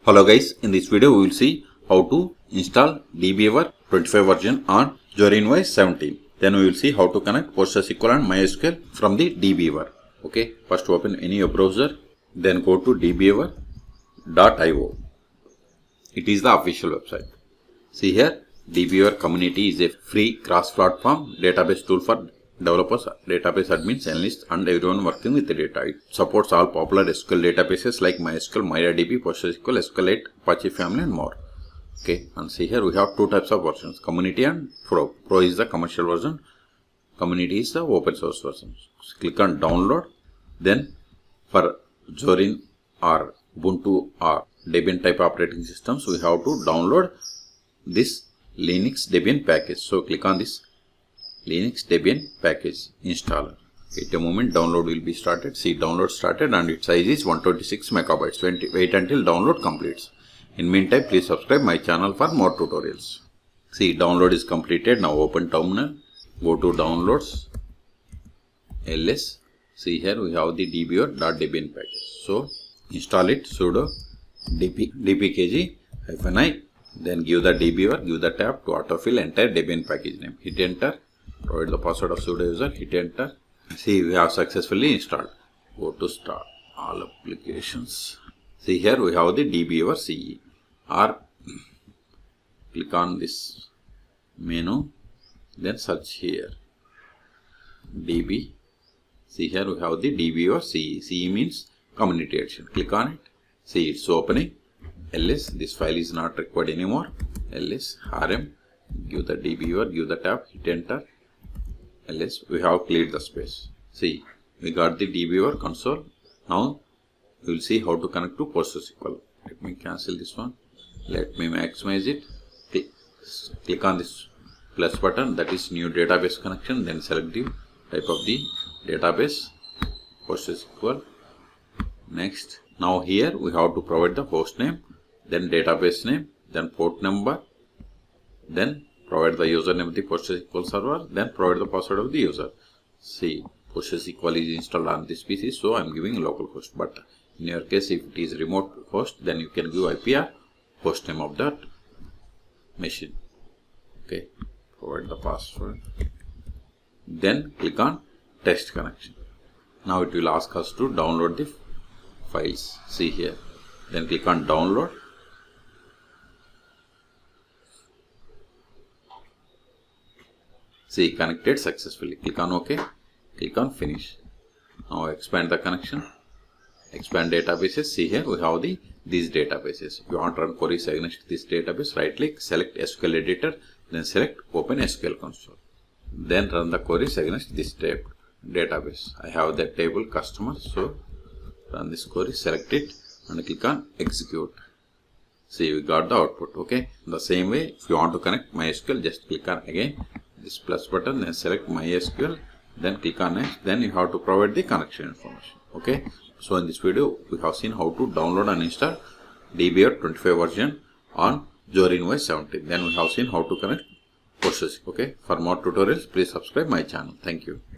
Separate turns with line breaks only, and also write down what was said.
Hello guys, in this video we will see how to install DBeaver 25 version on Zorin OS 17. Then we will see how to connect PostgreSQL and MySQL from the DBeaver. Okay, first open any web browser, then go to dbeaver.io. It is the official website. See here, DBeaver community is a free cross-platform database tool for developers, database admins, analysts, and everyone working with the data. It supports all popular SQL databases like MySQL, MariaDB, PostgreSQL, SQLite, Apache family, and more. Okay, and see here we have two types of versions: community and pro. Pro is the commercial version. Community is the open source version. So click on download. Then for Zorin or Ubuntu or Debian type operating systems, we have to download this Linux Debian package. So click on this Linux Debian package installer. Wait a moment, download will be started. See, download started and its size is 126 megabytes. Wait until download completes. In meantime, please subscribe my channel for more tutorials. See, download is completed. Now open terminal. Go to downloads. ls. See here we have the dbeaver.debian package. So install it. Sudo dpkg-i. Then give the dbeaver, give the tab to autofill entire Debian package name. Hit enter. Provide the password of sudo user. Hit enter. See, we have successfully installed. Go to start all applications. See here we have the DBeaver CE. Or click on this menu. Then search here. DB. See here we have the DBeaver CE. CE means community edition. Click on it. See, it's opening. ls. This file is not required anymore. ls rm. Give the DBeaver. Give the tab. Hit enter. ls, we have cleared the space. See, we got the DBeaver console. Now we will see how to connect to PostgreSQL. Let me cancel this one. Let me maximize it. Click on this plus button, that is new database connection. Then select the type of the database, PostgreSQL. Next, now here we have to provide the host name, then database name, then port number, then provide the username of the PostgreSQL server, then provide the password of the user. See, PostgreSQL is installed on this PC, so I am giving localhost. But in your case, if it is remote host, then you can give IP or host name of that machine. Okay, provide the password. Then click on test connection. Now it will ask us to download the files. See here. Then click on download. See, connected successfully. Click on OK. Click on finish. Now expand the connection. Expand databases. See here we have these databases. If you want to run queries against this database, right click, select SQL editor, then select open SQL console. Then run the queries against this database. I have that table customer, so run this query, select it and click on execute. See, we got the output. Okay. The same way, if you want to connect MySQL, just click on again this plus button, then select MySQL, then click on next, then you have to provide the connection information. Okay. So in this video we have seen how to download and install DBeaver 25 version on Zorin OS 17. Then we have seen how to connect PostgreSQL. Okay. For more tutorials, please subscribe my channel. Thank you.